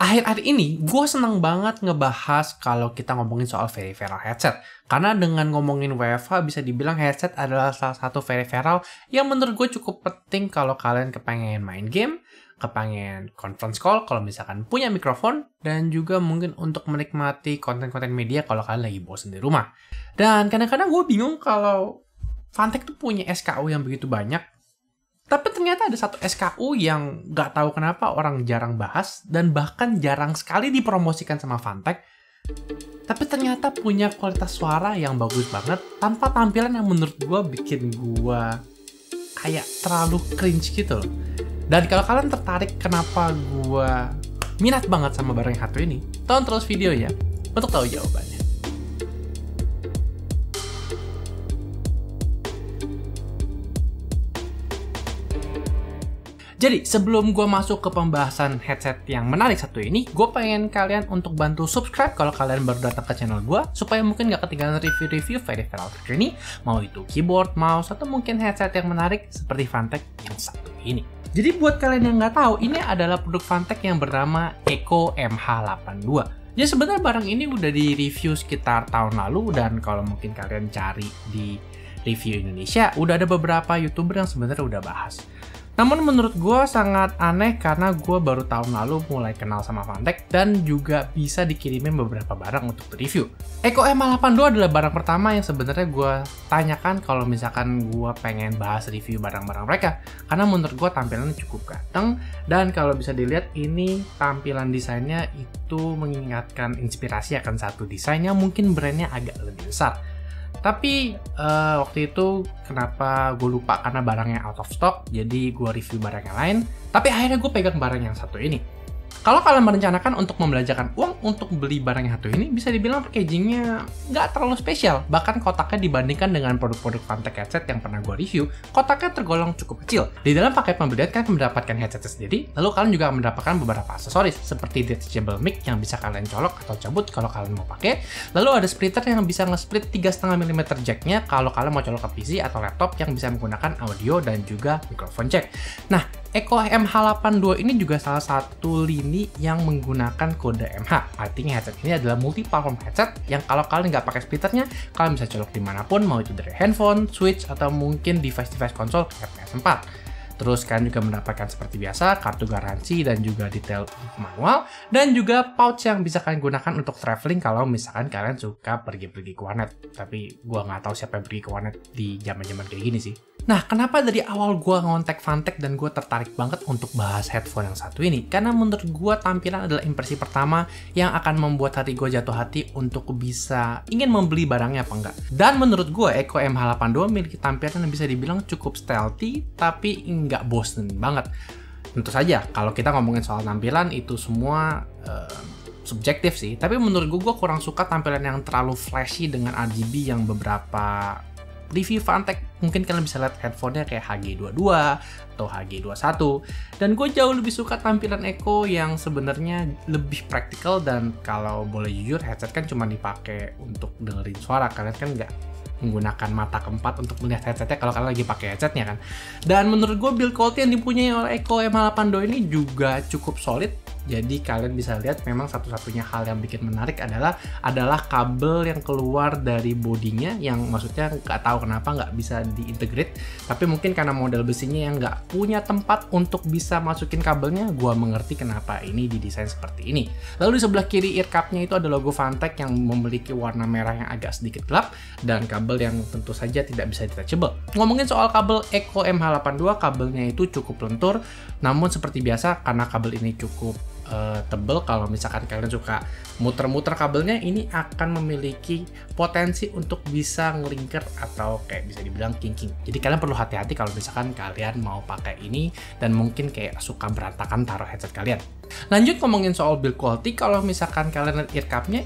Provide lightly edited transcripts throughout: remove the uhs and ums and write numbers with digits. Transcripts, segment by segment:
Akhir-akhir ini, gue seneng banget ngebahas kalau kita ngomongin soal peripheral headset. Karena dengan ngomongin WFH, bisa dibilang headset adalah salah satu peripheral yang menurut gue cukup penting kalau kalian kepengen main game, kepengen conference call, kalau misalkan punya mikrofon, dan juga mungkin untuk menikmati konten-konten media kalau kalian lagi bosen di rumah. Dan kadang-kadang gue bingung kalau Fantech tuh punya SKU yang begitu banyak, tapi ternyata ada satu SKU yang nggak tahu kenapa orang jarang bahas dan bahkan jarang sekali dipromosikan sama Fantech. Tapi ternyata punya kualitas suara yang bagus banget tanpa tampilan yang menurut gue bikin gue kayak terlalu cringe gitu loh. Dan kalau kalian tertarik kenapa gue minat banget sama barang yang satu ini, tonton terus videonya untuk tahu jawabannya. Jadi, sebelum gue masuk ke pembahasan headset yang menarik satu ini, gue pengen kalian untuk bantu subscribe kalau kalian baru datang ke channel gue, supaya mungkin gak ketinggalan review-review peripheral terkini, mau itu keyboard, mouse, atau mungkin headset yang menarik seperti Fantech yang satu ini. Jadi buat kalian yang nggak tahu, ini adalah produk Fantech yang bernama Echo MH82. Jadi sebenarnya barang ini udah di review sekitar tahun lalu, dan kalau mungkin kalian cari di review Indonesia, udah ada beberapa YouTuber yang sebenarnya udah bahas. Namun menurut gue sangat aneh karena gue baru tahun lalu mulai kenal sama Fantech dan juga bisa dikirimin beberapa barang untuk review. Echo MH82 adalah barang pertama yang sebenarnya gue tanyakan kalau misalkan gue pengen bahas review barang-barang mereka. Karena menurut gue tampilannya cukup ganteng dan kalau bisa dilihat ini tampilan desainnya itu mengingatkan inspirasi akan satu desainnya mungkin brandnya agak lebih besar. Tapi waktu itu kenapa gue lupa karena barangnya out of stock, jadi gue review barang yang lain. Tapi akhirnya gue pegang barang yang satu ini. Kalau kalian merencanakan untuk membelanjakan uang untuk beli barang yang satu ini, bisa dibilang packagingnya nggak terlalu spesial. Bahkan kotaknya dibandingkan dengan produk-produk Fantech headset yang pernah gue review, kotaknya tergolong cukup kecil. Di dalam paket pembelian kalian mendapatkan headset sendiri, lalu kalian juga mendapatkan beberapa aksesoris seperti detachable mic yang bisa kalian colok atau cabut kalau kalian mau pakai. Lalu ada splitter yang bisa nge-split 3,5 mm jacknya kalau kalian mau colok ke PC atau laptop yang bisa menggunakan audio dan juga mikrofon jack. Nah, Echo MH82 ini juga salah satu lini yang menggunakan kode MH. Artinya headset ini adalah multi-platform headset yang kalau kalian nggak pakai splitternya, kalian bisa colok dimanapun, mau itu dari handphone, switch, atau mungkin device-device konsol kayak PS4. Terus kalian juga mendapatkan seperti biasa kartu garansi dan juga detail manual dan juga pouch yang bisa kalian gunakan untuk traveling kalau misalkan kalian suka pergi-pergi ke warnet. Tapi gua nggak tahu siapa yang pergi ke warnet di zaman-zaman kayak gini sih. Nah, kenapa dari awal gua ngontek Fantech dan gua tertarik banget untuk bahas headphone yang satu ini? Karena menurut gua tampilan adalah impresi pertama yang akan membuat hati gua jatuh hati untuk bisa ingin membeli barangnya apa enggak. Dan menurut gua Echo MH82 memiliki tampilan yang bisa dibilang cukup stealthy tapi nggak bosen banget. Tentu saja kalau kita ngomongin soal tampilan itu semua subjektif sih, tapi menurut gue kurang suka tampilan yang terlalu flashy dengan RGB yang beberapa review Fantech mungkin kalian bisa lihat headphone-nya kayak HG22 atau HG21, dan gue jauh lebih suka tampilan Echo yang sebenarnya lebih praktikal. Dan kalau boleh jujur, headset kan cuma dipakai untuk dengerin suara, kalian kan nggak menggunakan mata keempat untuk melihat headsetnya kalau kalian lagi pakai headsetnya kan. Dan menurut gue build quality yang dipunyai oleh Echo MH82 ini juga cukup solid. Jadi kalian bisa lihat memang satu-satunya hal yang bikin menarik adalah kabel yang keluar dari bodinya, yang maksudnya nggak tahu kenapa nggak bisa diintegrate. Tapi mungkin karena model besinya yang nggak punya tempat untuk bisa masukin kabelnya, gua mengerti kenapa ini didesain seperti ini. Lalu di sebelah kiri ear cup-nya itu ada logo Fantech yang memiliki warna merah yang agak sedikit gelap dan kabel yang tentu saja tidak bisa detachable. Ngomongin soal kabel Echo MH82, kabelnya itu cukup lentur, namun seperti biasa karena kabel ini cukup tebel, kalau misalkan kalian suka muter-muter kabelnya, ini akan memiliki potensi untuk bisa ngelingker atau kayak bisa dibilang kinking. Jadi kalian perlu hati-hati kalau misalkan kalian mau pakai ini dan mungkin kayak suka berantakan taruh headset kalian. Lanjut ngomongin soal build quality, kalau misalkan kalian lihat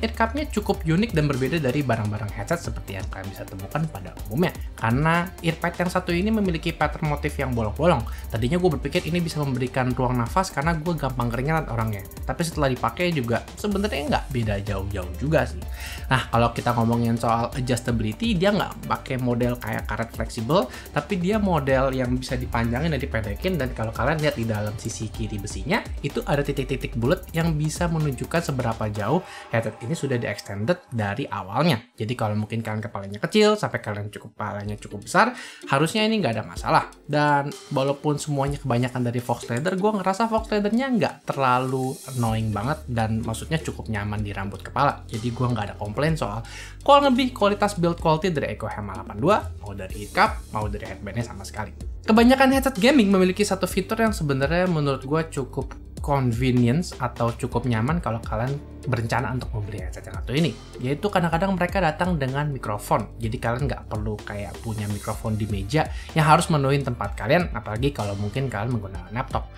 ear cup-nya cukup unik dan berbeda dari barang-barang headset seperti yang kalian bisa temukan pada umumnya. Karena earpad yang satu ini memiliki pattern motif yang bolong-bolong. Tadinya gue berpikir ini bisa memberikan ruang nafas karena gue gampang keringetan orangnya. Tapi setelah dipakai juga sebenarnya nggak beda jauh-jauh juga sih. Nah, kalau kita ngomongin soal adjustability, dia nggak pakai model kayak karet fleksibel, tapi dia model yang bisa dipanjangin dan dipendekin. Dan kalau kalian lihat di dalam sisi kiri besinya, itu ada titik titik-titik bulat yang bisa menunjukkan seberapa jauh headset ini sudah di-extended dari awalnya. Jadi kalau mungkin kalian kepalanya kecil sampai kalian kepalanya cukup besar, harusnya ini nggak ada masalah. Dan walaupun semuanya kebanyakan dari Fox Leather, gue ngerasa Fox Leather-nya nggak terlalu annoying banget dan maksudnya cukup nyaman di rambut kepala. Jadi gue nggak ada komplain soal kurang lebih kualitas build quality dari Echo HM82, mau dari heatcap, mau dari headband-nya sama sekali. Kebanyakan headset gaming memiliki satu fitur yang sebenarnya menurut gue cukup convenience atau cukup nyaman kalau kalian berencana untuk membeli headset yang satu ini, yaitu kadang-kadang mereka datang dengan mikrofon. Jadi kalian nggak perlu kayak punya mikrofon di meja yang harus menuin tempat kalian, apalagi kalau mungkin kalian menggunakan laptop.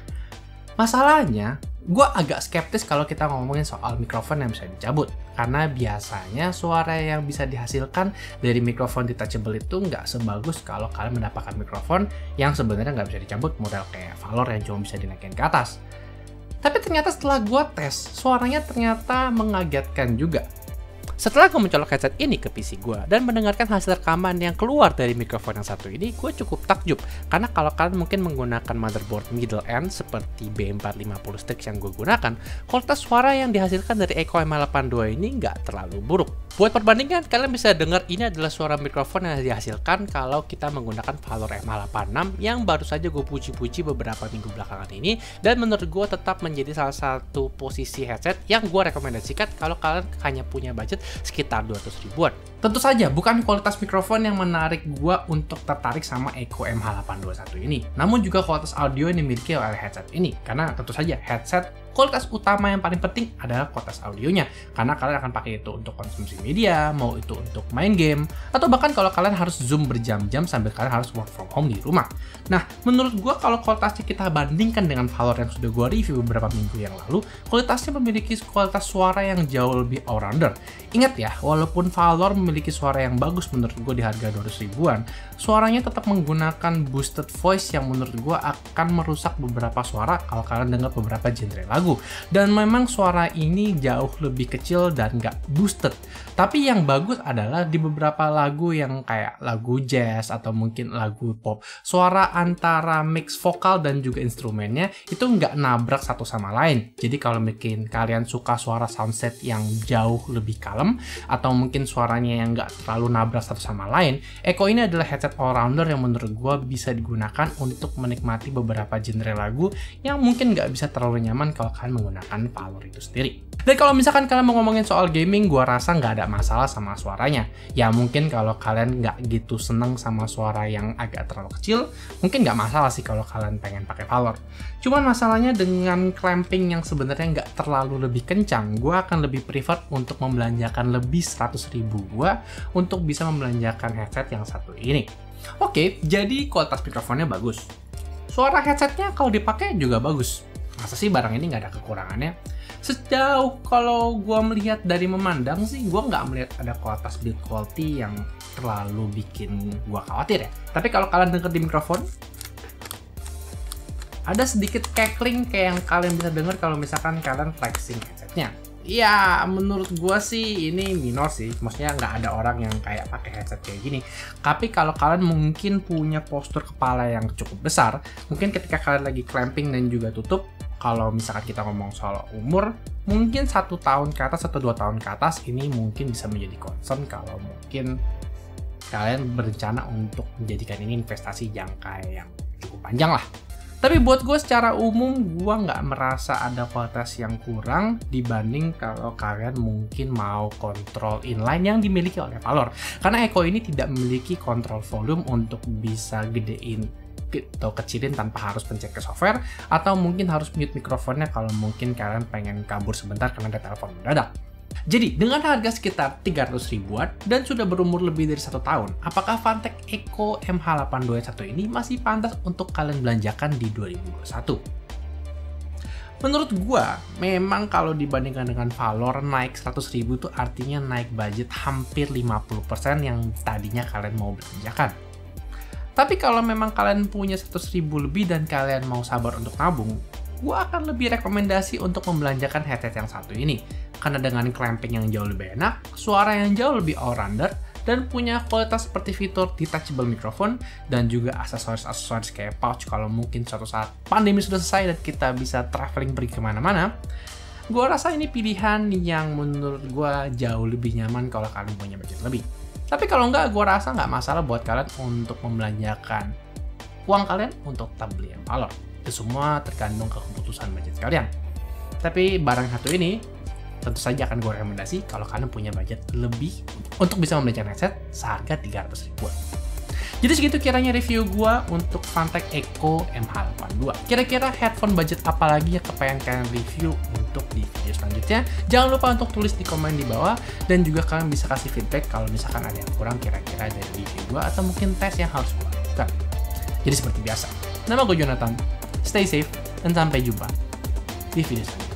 Masalahnya, gue agak skeptis kalau kita ngomongin soal mikrofon yang bisa dicabut. Karena biasanya suara yang bisa dihasilkan dari mikrofon detachable itu nggak sebagus kalau kalian mendapatkan mikrofon yang sebenarnya nggak bisa dicabut, model kayak Valor yang cuma bisa dinaikin ke atas. Tapi ternyata setelah gue tes, suaranya ternyata mengagetkan juga. Setelah gue mencolok headset ini ke PC gue dan mendengarkan hasil rekaman yang keluar dari mikrofon yang satu ini, gue cukup takjub. Karena kalau kalian mungkin menggunakan motherboard middle end seperti B450 Strix yang gue gunakan, kualitas suara yang dihasilkan dari Echo M82 ini nggak terlalu buruk. Buat perbandingan, kalian bisa dengar ini adalah suara mikrofon yang dihasilkan kalau kita menggunakan Valor M86 yang baru saja gue puji-puji beberapa minggu belakangan ini, dan menurut gue tetap menjadi salah satu posisi headset yang gue rekomendasikan kalau kalian hanya punya budget sekitar 200 ribuan. Tentu saja bukan kualitas mikrofon yang menarik gua untuk tertarik sama Echo MH821 ini, namun juga kualitas audio yang dimiliki oleh headset ini. Karena tentu saja headset kualitas utama yang paling penting adalah kualitas audionya, karena kalian akan pakai itu untuk konsumsi media, mau itu untuk main game, atau bahkan kalau kalian harus zoom berjam-jam sambil kalian harus work from home di rumah. Nah, menurut gua kalau kualitasnya kita bandingkan dengan Valor yang sudah gua review beberapa minggu yang lalu, kualitasnya memiliki kualitas suara yang jauh lebih all-rounder. Ingat ya, walaupun Valor memiliki suara yang bagus menurut gue di harga 200 ribuan, suaranya tetap menggunakan boosted voice yang menurut gue akan merusak beberapa suara kalau kalian dengar beberapa genre lagu. Dan memang suara ini jauh lebih kecil dan nggak boosted. Tapi yang bagus adalah di beberapa lagu yang kayak lagu jazz atau mungkin lagu pop, suara antara mix vokal dan juga instrumennya itu nggak nabrak satu sama lain. Jadi kalau mungkin kalian suka suara soundset yang jauh lebih kalem, atau mungkin suaranya yang nggak terlalu nabrak satu sama lain, Echo ini adalah headset all-rounder yang menurut gue bisa digunakan untuk menikmati beberapa genre lagu yang mungkin nggak bisa terlalu nyaman kalau kalian menggunakan Valor itu sendiri. Dan kalau misalkan kalian mau ngomongin soal gaming, gue rasa nggak ada masalah sama suaranya. Ya mungkin kalau kalian nggak gitu seneng sama suara yang agak terlalu kecil, mungkin nggak masalah sih kalau kalian pengen pakai Valor. Cuman masalahnya dengan clamping yang sebenarnya nggak terlalu lebih kencang, gue akan lebih prefer untuk membelanjakan lebih 100 ribu gue untuk bisa membelanjakan headset yang satu ini. Oke, jadi kualitas mikrofonnya bagus. Suara headsetnya kalau dipakai juga bagus. Masa sih barang ini nggak ada kekurangannya? Sejauh kalau gue melihat dari memandang sih, gue nggak melihat ada kualitas build quality yang terlalu bikin gue khawatir ya. Tapi kalau kalian denger di mikrofon, ada sedikit cackling kayak yang kalian bisa dengar kalau misalkan kalian flexing headsetnya. Ya, menurut gue sih ini minor sih. Maksudnya nggak ada orang yang kayak pakai headset kayak gini. Tapi kalau kalian mungkin punya postur kepala yang cukup besar, mungkin ketika kalian lagi clamping dan juga tutup, kalau misalkan kita ngomong soal umur, mungkin 1 tahun ke atas atau 2 tahun ke atas, ini mungkin bisa menjadi concern kalau mungkin kalian berencana untuk menjadikan ini investasi jangka yang cukup panjang lah. Tapi buat gue secara umum, gue nggak merasa ada kualitas yang kurang dibanding kalau kalian mungkin mau kontrol inline yang dimiliki oleh Valor. Karena Echo ini tidak memiliki kontrol volume untuk bisa gedein atau kecilin tanpa harus pencet ke software, atau mungkin harus mute mikrofonnya kalau mungkin kalian pengen kabur sebentar karena ada telepon mendadak. Jadi, dengan harga sekitar 300 ribuan dan sudah berumur lebih dari 1 tahun, apakah Fantech Echo MH821 ini masih pantas untuk kalian belanjakan di 2021? Menurut gua, memang kalau dibandingkan dengan Valor, naik 100 ribu itu artinya naik budget hampir 50% yang tadinya kalian mau belanjakan. Tapi kalau memang kalian punya 100 ribu lebih dan kalian mau sabar untuk nabung, gua akan lebih rekomendasi untuk membelanjakan headset yang satu ini. Karena dengan clamping yang jauh lebih enak, suara yang jauh lebih all-rounder, dan punya kualitas seperti fitur detachable microphone dan juga aksesoris-aksesoris kayak pouch kalau mungkin suatu saat pandemi sudah selesai dan kita bisa traveling pergi kemana-mana. Gue rasa ini pilihan yang menurut gue jauh lebih nyaman kalau kalian punya budget lebih. Tapi kalau enggak, gue rasa nggak masalah buat kalian untuk membelanjakan uang kalian untuk tetap beli yang alot. Itu semua tergantung ke keputusan budget kalian. Tapi barang satu ini tentu saja akan gue rekomendasi kalau kalian punya budget lebih untuk bisa membelikan headset seharga 300 ribuan. Jadi segitu kiranya review gue untuk Fantech Echo MH82. Kira-kira headphone budget apa lagi yang kepengen kalian review untuk di video selanjutnya? Jangan lupa untuk tulis di komen di bawah, dan juga kalian bisa kasih feedback kalau misalkan ada yang kurang kira-kira dari review gue atau mungkin tes yang harus gue lakukan. Jadi seperti biasa, nama gue Jonathan, stay safe, dan sampai jumpa di video selanjutnya.